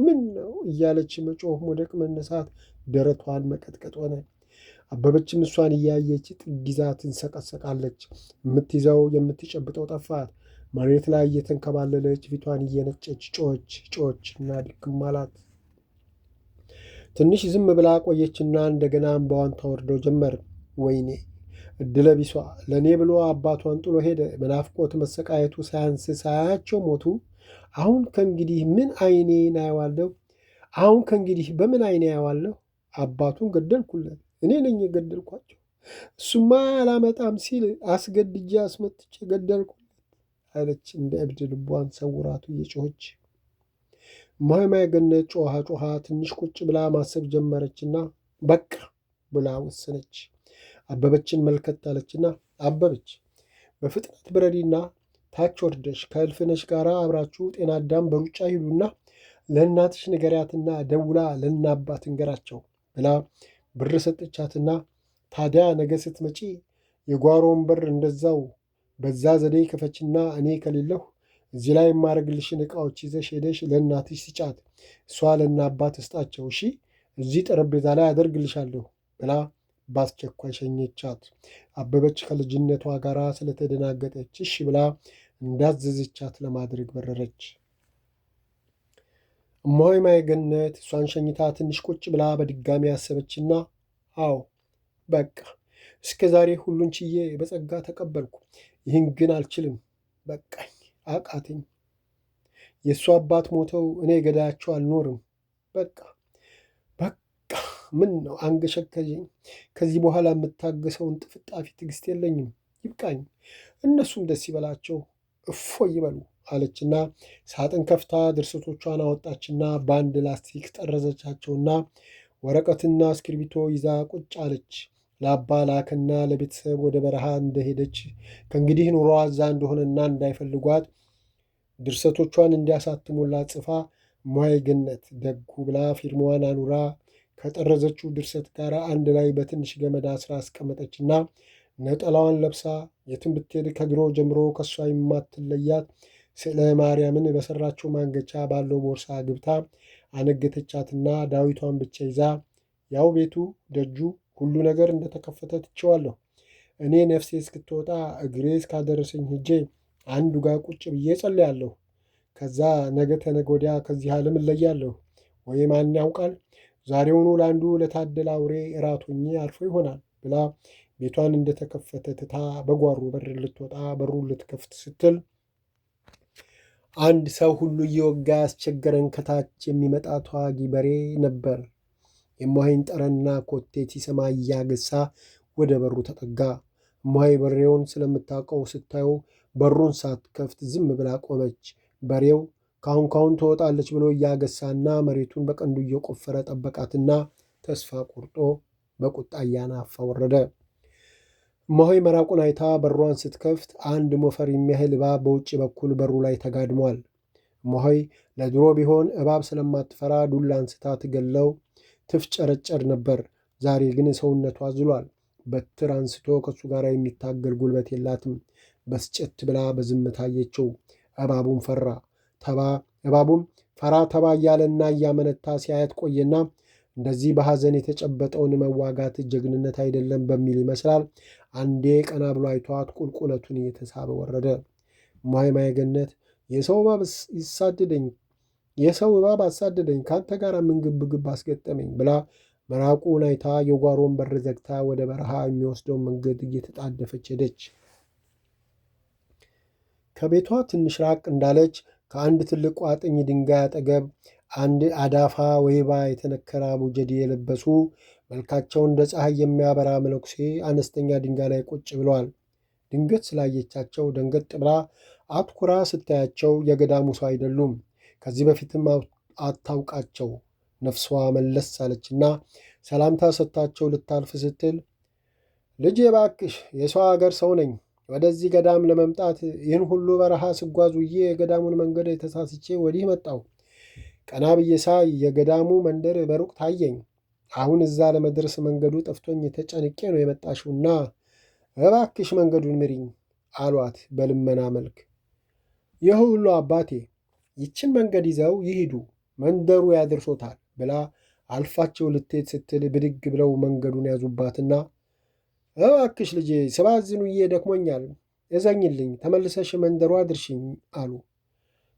ምን ነው እያለች መጮህ፣ መውደቅ፣ መነሳት፣ ደረቷን መቀጥቀጥ ሆነ። አበበችም እሷን እያየች ጥግ ይዛ ትንሰቀሰቃለች። የምትይዘው የምትጨብጠው ጠፋት። መሬት ላይ እየተንከባለለች ፊቷን እየነጨች ጮች እና ድክም አላት። ትንሽ ዝም ብላ ቆየችና እንደገና እንባዋን ታወርደው ጀመር። ወይኔ እድለ ቢሷ ለእኔ ብሎ አባቷን ጥሎ ሄደ። በናፍቆት መሰቃየቱ ሳያንስ ሳያቸው ሞቱ። አሁን ከእንግዲህ ምን አይኔ ናየዋለሁ? በምን አይኔ ያዋለሁ? አባቱን ገደልኩለት፣ እኔ ነኝ የገደልኳቸው። እሱማ አላመጣም ሲል አስገድጄ አስመጥቼ ገደልኩለት አለች እንደ እብድ ልቧን ሰውራቱ እየጮኸች። እማሆይ ማገነት ጮኻ ትንሽ ቁጭ ብላ ማሰብ ጀመረችና በቃ ብላ ወሰነች። አበበችን መልከት አለችና አበበች በፍጥነት ብረሪና ታች ወርደሽ ከእልፍነሽ ጋር አብራችሁ ጤና አዳም በሩጫ ሂዱና ለእናትሽ ንገሪያትና ደውላ ለእናባት እንገራቸው ብላ ብር ሰጠቻትና ታዲያ ነገ ስትመጪ የጓሮውን በር እንደዛው በዛ ዘዴ ክፈችና እኔ ከሌለሁ እዚህ ላይ የማደርግልሽን ዕቃዎች ይዘሽ ሄደሽ ለእናትሽ ስጫት፣ እሷ ለእናባት እስጣቸው። እሺ እዚህ ጠረጴዛ ላይ አደርግልሻለሁ ብላ በአስቸኳይ ሸኘቻት። አበበች ከልጅነቷ ጋር ስለተደናገጠች እሺ ብላ እንዳዘዘቻት ለማድረግ በረረች። እማሆይ ማገነት እሷን ሸኝታ ትንሽ ቁጭ ብላ በድጋሚ ያሰበችና አዎ በቃ እስከ ዛሬ ሁሉን ችዬ በጸጋ ተቀበልኩ። ይህን ግን አልችልም። በቃኝ፣ አቃተኝ። የእሱ አባት ሞተው እኔ ገዳያቸው አልኖርም። በቃ ምን ነው አንገሸከሸኝ። ከዚህ በኋላ የምታገሰውን ጥፍጣፊ ትዕግስት የለኝም። ይብቃኝ። እነሱም ደስ ይበላቸው፣ እፎይ ይበሉ አለችና ሳጥን ከፍታ ድርሰቶቿን አወጣችና በአንድ ላስቲክ ጠረዘቻቸውና ወረቀትና እስክሪብቶ ይዛ ቁጭ አለች። ለአባ ላክና ለቤተሰብ ወደ በረሃ እንደሄደች ከእንግዲህ ኑሮዋ እዛ እንደሆነና እንዳይፈልጓት ድርሰቶቿን እንዲያሳትሙላት ጽፋ እማሆይ ገነት ደጉ ብላ ፊርማዋን አኑራ ከጠረዘችው ድርሰት ጋር አንድ ላይ በትንሽ ገመድ አስራ አስቀመጠችና ነጠላዋን ለብሳ የትም ብትሄድ ከድሮ ጀምሮ ከእሷ የማትለያት ስዕለ ማርያምን በሰራችው ማንገቻ ባለው ቦርሳ ግብታ አነገተቻትና ዳዊቷን ብቻ ይዛ ያው ቤቱ ደጁ ሁሉ ነገር እንደተከፈተ ትቼዋለሁ። እኔ ነፍሴ እስክትወጣ እግሬ እስካደረሰኝ ሄጄ አንዱ ጋር ቁጭ ብዬ ጸልያለሁ። ከዛ ነገ ተነገ ወዲያ ከዚህ ዓለም እለያለሁ። ወይ ማን ያውቃል ዛሬውኑ ለአንዱ ለታደለ አውሬ እራት ሆኜ አርፎ ይሆናል ብላ ቤቷን እንደተከፈተ ትታ በጓሮ በር ልትወጣ በሩን ልትከፍት ስትል አንድ ሰው ሁሉ እየወጋ ያስቸገረን ከታች የሚመጣ ተዋጊ በሬ ነበር። የእማሆይን ጠረንና ኮቴት ሲሰማ እያገሳ ወደ በሩ ተጠጋ። እማሆይ በሬውን ስለምታውቀው ስታየው በሩን ሳትከፍት ዝም ብላ ቆመች። በሬው ካሁን ትወጣለች ብሎ እያገሳና መሬቱን በቀንዱ እየቆፈረ ጠበቃትና ተስፋ ቆርጦ በቁጣ እያናፋ ወረደ። እማሆይ መራቁን አይታ በሯን ስትከፍት አንድ ሞፈር የሚያህል እባብ በውጭ በኩል በሩ ላይ ተጋድሟል። እማሆይ ለድሮ ቢሆን እባብ ስለማትፈራ ዱላ አንስታ ትገለው ትፍጨረጨር ነበር። ዛሬ ግን ሰውነቷ ዝሏል። በትር አንስቶ ከሱ ጋር የሚታገል ጉልበት የላትም። በስጨት ብላ በዝምታ አየችው። እባቡም ፈራ ተባ እያለና እያመነታ ሲያየት ቆየና እንደዚህ በሐዘን የተጨበጠውን መዋጋት ጀግንነት አይደለም በሚል ይመስላል አንዴ ቀና ብሎ አይቷት ቁልቁለቱን እየተሳበ ወረደ። እማሆይ ማገነት የሰው እባብ አሳደደኝ፣ ከአንተ ጋር ምን ግብግብ አስገጠመኝ ብላ መራቁን አይታ የጓሮን በር ዘግታ ወደ በረሃ የሚወስደውን መንገድ እየተጣደፈች ሄደች። ከቤቷ ትንሽ ራቅ እንዳለች ከአንድ ትልቅ ቋጥኝ ድንጋይ አጠገብ አንድ አዳፋ ወይባ የተነከረ አቡጀዴ የለበሱ መልካቸው እንደ ፀሐይ የሚያበራ መነኩሴ አነስተኛ ድንጋይ ላይ ቁጭ ብለዋል። ድንገት ስላየቻቸው ደንገጥ ብላ አትኩራ ስታያቸው የገዳሙ ሰው አይደሉም። ከዚህ በፊትም አታውቃቸው። ነፍሷ መለስ አለችና ሰላምታ ሰጥታቸው ልታልፍ ስትል ልጄ እባክሽ የሰው አገር ሰው ነኝ። ወደዚህ ገዳም ለመምጣት ይህን ሁሉ በረሃ ስጓዝ ውዬ የገዳሙን መንገድ ተሳስቼ ወዲህ መጣሁ። ቀና ብዬ ሳይ የገዳሙ መንደር በሩቅ ታየኝ። አሁን እዛ ለመድረስ መንገዱ ጠፍቶኝ ተጨንቄ ነው የመጣሽውና እባክሽ መንገዱን ምሪኝ አሏት በልመና መልክ። ይህ ሁሉ አባቴ ይችን መንገድ ይዘው ይሂዱ፣ መንደሩ ያደርሶታል ብላ አልፋቸው ልትሄድ ስትል ብድግ ብለው መንገዱን ያዙባትና እባክሽ ልጄ ስባዝን ውዬ ደክሞኛል፣ እዘኝልኝ፣ ተመልሰሽ መንደሩ አድርሽኝ አሉ።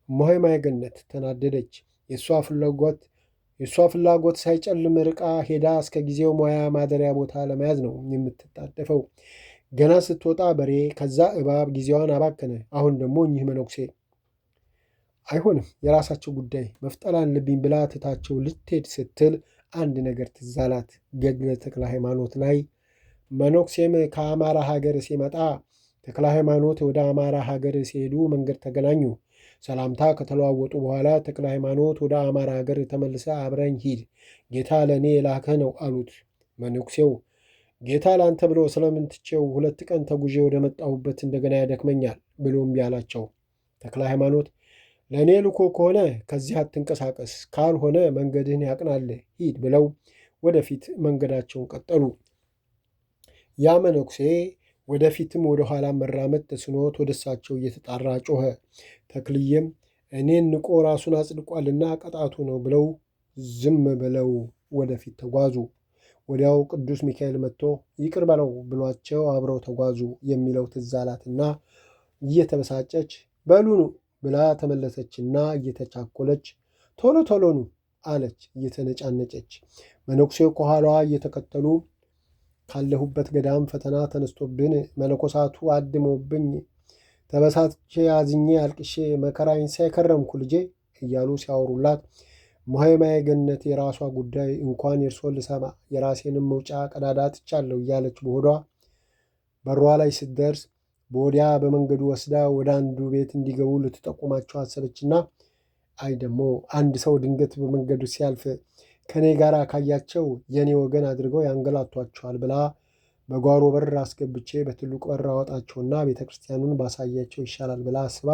እማሆይ ማየገነት ተናደደች። የእሷ ፍላጎት ሳይጨልም ርቃ ሄዳ እስከ ጊዜው ሙያ ማደሪያ ቦታ ለመያዝ ነው የምትጣደፈው። ገና ስትወጣ በሬ ከዛ እባብ ጊዜዋን አባከነ። አሁን ደግሞ እኚህ መነኩሴ አይሆንም፣ የራሳቸው ጉዳይ መፍጠር አለብኝ ብላ ትታቸው ልትሄድ ስትል አንድ ነገር ትዝ አላት። ገድለ ተክለ ሃይማኖት ላይ መነኩሴም ከአማራ ሀገር ሲመጣ ተክለ ሃይማኖት ወደ አማራ ሀገር ሲሄዱ መንገድ ተገናኙ። ሰላምታ ከተለዋወጡ በኋላ ተክለ ሃይማኖት ወደ አማራ ሀገር ተመልሰ አብረኝ ሂድ፣ ጌታ ለእኔ የላከ ነው አሉት። መነኩሴው ጌታ ለአንተ ብሎ ስለምንትቼው 2 ቀን ተጉዤ ወደ መጣሁበት እንደገና ያደክመኛል ብሎ እምቢ አላቸው። ተክለ ሃይማኖት ለእኔ ልኮ ከሆነ ከዚህ አትንቀሳቀስ፣ ካልሆነ መንገድህን ያቅናል፣ ሂድ ብለው ወደፊት መንገዳቸውን ቀጠሉ። ያ መነኩሴ ወደፊትም ወደ ኋላ መራመድ ተስኖት ወደ እሳቸው እየተጣራ ጮኸ። ተክልዬም እኔን ንቆ ራሱን አጽድቋልና ቀጣቱ ነው ብለው ዝም ብለው ወደፊት ተጓዙ። ወዲያው ቅዱስ ሚካኤል መጥቶ ይቅር በለው ብሏቸው አብረው ተጓዙ የሚለው ትዝ አላትና እየተበሳጨች በሉኑ ብላ ተመለሰችና እየተቻኮለች ቶሎ ቶሎኑ አለች እየተነጫነጨች። መነኩሴው ከኋላዋ እየተከተሉ ካለሁበት ገዳም ፈተና ተነስቶብን መነኮሳቱ አድመውብኝ ተበሳቼ አዝኜ አልቅሼ መከራዬን ሳይከረምኩ ልጄ እያሉ ሲያወሩላት እማሆይ ማየገነት የራሷ ጉዳይ እንኳን የእርሶን ልሰማ የራሴንም መውጫ ቀዳዳ አጥቻለሁ እያለች በሆዷ በሯ ላይ ስትደርስ በወዲያ በመንገዱ ወስዳ ወደ አንዱ ቤት እንዲገቡ ልትጠቁማቸው አሰበችና አይ ደግሞ አንድ ሰው ድንገት በመንገዱ ሲያልፍ ከእኔ ጋር ካያቸው የእኔ ወገን አድርገው ያንገላቷቸዋል ብላ በጓሮ በር አስገብቼ በትልቁ በር አወጣቸውና ቤተ ክርስቲያኑን ባሳያቸው ይሻላል ብላ አስባ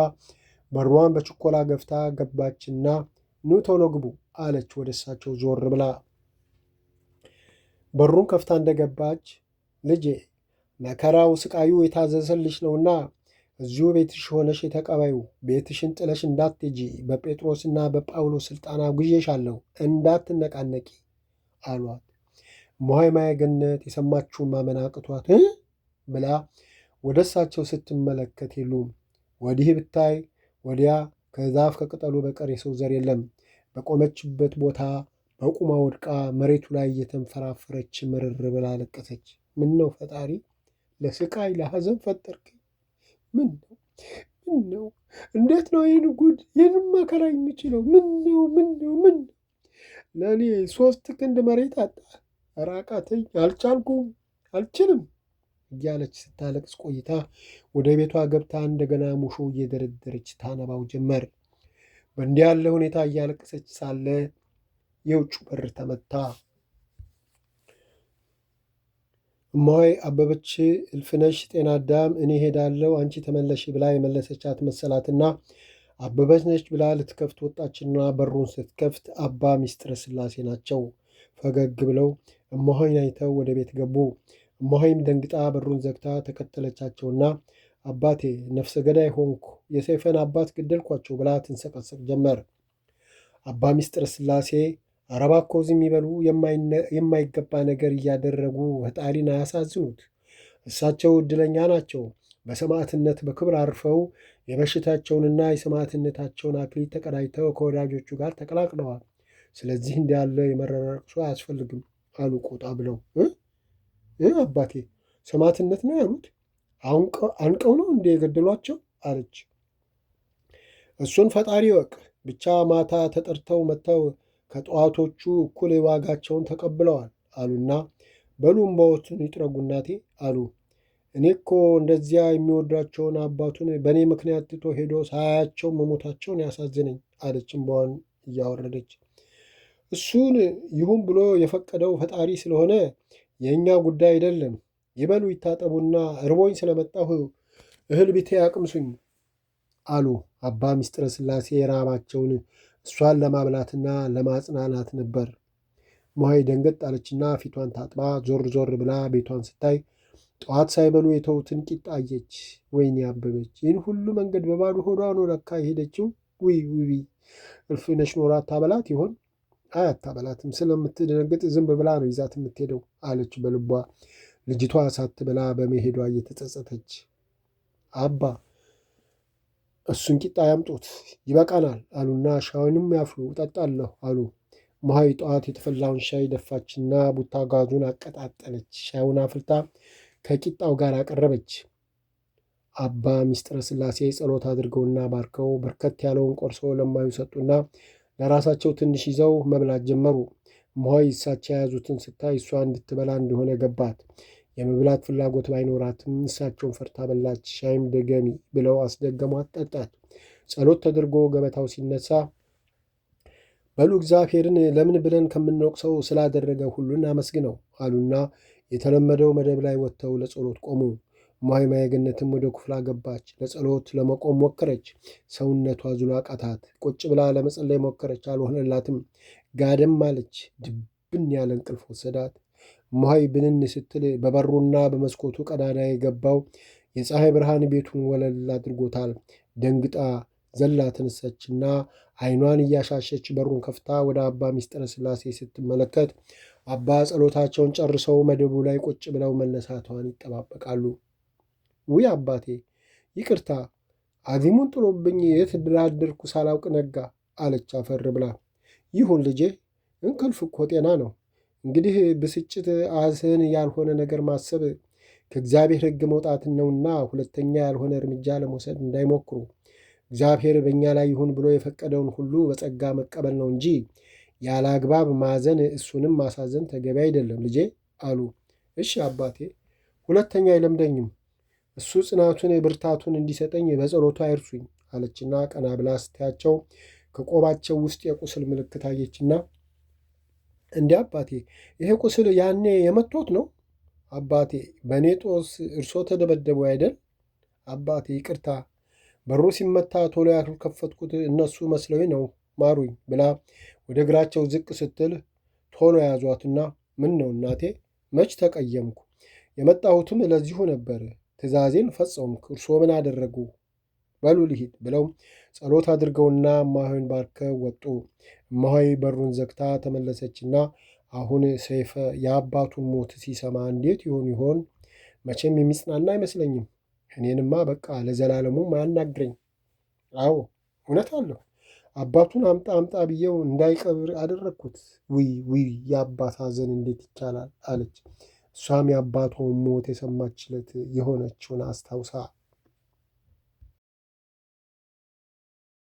በሯን በችኮላ ገፍታ ገባችና ኑ ቶሎ ግቡ አለች ወደ እሳቸው ዞር ብላ። በሩን ከፍታ እንደገባች ልጄ መከራው ስቃዩ የታዘዘልሽ ነውና እዚሁ ቤትሽ ሆነሽ የተቀበዩ፣ ቤትሽን ጥለሽ እንዳትሄጂ በጴጥሮስና በጳውሎስ ሥልጣን አጉዤሻለሁ፣ እንዳትነቃነቂ አሏት። እማሆይ ማየገነት የሰማችውን ማመን አቅቷት ብላ ወደ እሳቸው ስትመለከት የሉም። ወዲህ ብታይ ወዲያ ከዛፍ ከቅጠሉ በቀር የሰው ዘር የለም። በቆመችበት ቦታ በቁማ ወድቃ መሬቱ ላይ እየተንፈራፈረች ምርር ብላ ለቀሰች። ምን ነው ፈጣሪ ለስቃይ ለሐዘን ፈጠርክ? ምን ነው እንዴት ነው ይህን ጉድ ይህን መከራ የሚችለው? ምን ነው ለእኔ 3 ክንድ መሬት አጣ፣ ራቃተኝ፣ አልቻልኩም፣ አልችልም እያለች ስታለቅስ ቆይታ ወደ ቤቷ ገብታ እንደገና ሙሾ እየደረደረች ታነባው ጀመር። በእንዲህ ያለ ሁኔታ እያለቀሰች ሳለ የውጭ በር ተመታ። እማሆይ አበበች እልፍነሽ ጤና አዳም እኔ ሄዳለሁ አንቺ ተመለሽ ብላ የመለሰቻት መሰላትና አበበች ነች ብላ ልትከፍት ወጣችና በሩን ስትከፍት አባ ሚስጥረ ሥላሴ ናቸው። ፈገግ ብለው እማሆይን አይተው ወደ ቤት ገቡ። እማሆይም ደንግጣ በሩን ዘግታ ተከተለቻቸውና አባቴ ነፍሰ ገዳይ ሆንኩ፣ የሰይፈን አባት ገደልኳቸው ብላ ትንሰቀሰቅ ጀመር። አባ ሚስጥረ ሥላሴ ኧረ እባክዎ ዝም ይበሉ፣ የማይገባ ነገር እያደረጉ ፈጣሪን አያሳዝኑት። እሳቸው ዕድለኛ ናቸው። በሰማዕትነት በክብር አርፈው የበሽታቸውንና የሰማዕትነታቸውን አክሊል ተቀዳጅተው ከወዳጆቹ ጋር ተቀላቅለዋል። ስለዚህ እንዲህ ያለ የመረረ ለቅሶ አያስፈልግም አሉ ቆጣ ብለው። አባቴ ሰማዕትነት ነው ያሉት? አንቀው ነው እንደ የገደሏቸው አለች። እሱን ፈጣሪ ወቅ ብቻ ማታ ተጠርተው መጥተው ከጠዋቶቹ እኩል ዋጋቸውን ተቀብለዋል አሉና በሉ እምባዎትን ይጥረጉ እናቴ አሉ። እኔ እኮ እንደዚያ የሚወዷቸውን አባቱን በእኔ ምክንያት ትቶ ሄዶ ሳያቸው መሞታቸውን ያሳዝነኝ አለች እምባዋን እያወረደች። እሱን ይሁን ብሎ የፈቀደው ፈጣሪ ስለሆነ የእኛ ጉዳይ አይደለም። ይበሉ ይታጠቡና እርቦኝ ስለመጣሁ እህል ቢቴ አቅምሱኝ አሉ። አባ ምስጢረ ሥላሴ የራባቸውን እሷን ለማብላትና ለማጽናናት ነበር። እማሆይ ደንገጥ አለችና ፊቷን ታጥባ ዞር ዞር ብላ ቤቷን ስታይ ጠዋት ሳይበሉ የተውትን ቂጣ አየች። ወይኔ አበበች፣ ይህን ሁሉ መንገድ በባዶ ሆዷ ነው ለካ የሄደችው። ውይ ውይ፣ እልፍነሽ ኖራ አታበላት ይሆን? አይ አታበላትም፣ ስለምትደነግጥ ዝም ብላ ነው ይዛት የምትሄደው አለች በልቧ። ልጅቷ ሳትበላ በመሄዷ እየተጸጸተች አባ እሱን ቂጣ ያምጡት ይበቃናል አሉና ሻዩንም ያፍሉ እጠጣለሁ አሉ። እማሆይ ጠዋት የተፈላውን ሻይ ደፋችና ቡታ ጋዙን አቀጣጠለች። ሻዩን አፍልታ ከቂጣው ጋር አቀረበች። አባ ምስጢረ ሥላሴ ጸሎት አድርገውና ባርከው በርከት ያለውን ቆርሶ ለእማሆይ ሰጡና ለራሳቸው ትንሽ ይዘው መብላት ጀመሩ። እማሆይ እሳቸው የያዙትን ስታይ እሷ እንድትበላ እንደሆነ ገባት። የመብላት ፍላጎት ባይኖራትም እሳቸውን ፈርታ በላች። ሻይም ደገሚ ብለው አስደገሟት፣ ጠጣች። ጸሎት ተደርጎ ገበታው ሲነሳ በሉ እግዚአብሔርን ለምን ብለን ከምንወቅሰው ስላደረገ ሁሉን አመስግነው አሉና የተለመደው መደብ ላይ ወጥተው ለጸሎት ቆሙ። እማሆይ ማየገነትም ወደ ክፍሏ ገባች። ለጸሎት ለመቆም ሞከረች። ሰውነቷ ዝሎ አቃታት። ቁጭ ብላ ለመጸለይ ሞከረች፣ አልሆነላትም። ጋደም አለች። ድብን ያለ እንቅልፍ ወሰዳት። እማሆይ ብንን ስትል በበሩና በመስኮቱ ቀዳዳ የገባው የፀሐይ ብርሃን ቤቱን ወለል አድርጎታል። ደንግጣ ዘላ ተነሳችና ዓይኗን እያሻሸች በሩን ከፍታ ወደ አባ ምስጢረ ሥላሴ ስትመለከት አባ ጸሎታቸውን ጨርሰው መደቡ ላይ ቁጭ ብለው መነሳቷን ይጠባበቃሉ። ውይ አባቴ ይቅርታ፣ አዚሙን ጥሎብኝ የት እንዳደርኩ ሳላውቅ ነጋ አለች አፈር ብላ። ይሁን ልጄ፣ እንቅልፍ እኮ ጤና ነው። እንግዲህ ብስጭት፣ አስህን ያልሆነ ነገር ማሰብ ከእግዚአብሔር ሕግ መውጣትን ነውና ሁለተኛ ያልሆነ እርምጃ ለመውሰድ እንዳይሞክሩ። እግዚአብሔር በእኛ ላይ ይሁን ብሎ የፈቀደውን ሁሉ በጸጋ መቀበል ነው እንጂ ያለ አግባብ ማዘን፣ እሱንም ማሳዘን ተገቢ አይደለም ልጄ አሉ። እሺ አባቴ፣ ሁለተኛ አይለምደኝም። እሱ ጽናቱን ብርታቱን እንዲሰጠኝ በጸሎቱ አይርሱኝ አለችና ቀና ብላ ስታያቸው ከቆባቸው ውስጥ የቁስል ምልክት አየችና እንዲህ አባቴ፣ ይሄ ቁስል ያኔ የመቶት ነው? አባቴ፣ በእኔ ጦስ እርሶ ተደበደቡ አይደል? አባቴ ይቅርታ፣ በሩ ሲመታ ቶሎ ያልከፈትኩት እነሱ መስለውኝ ነው፣ ማሩኝ ብላ ወደ እግራቸው ዝቅ ስትል ቶሎ ያዟትና ምን ነው እናቴ፣ መች ተቀየምኩ? የመጣሁትም ለዚሁ ነበር። ትእዛዜን ፈጸምኩ። እርሶ ምን አደረጉ? በሉ ልሂድ ብለው ጸሎት አድርገውና እማሆይን ባርከው ወጡ። እማሆይ በሩን ዘግታ ተመለሰችና አሁን ሰይፈ የአባቱን ሞት ሲሰማ እንዴት ይሆን? መቼም የሚጽናና አይመስለኝም። እኔንማ በቃ ለዘላለሙም አያናግረኝ። አዎ እውነት አለሁ። አባቱን አምጣ አምጣ ብዬው እንዳይቀብር አደረግኩት። ውይ ውይ፣ የአባት ሐዘን እንዴት ይቻላል አለች። እሷም የአባቷን ሞት የሰማችለት የሆነችውን አስታውሳ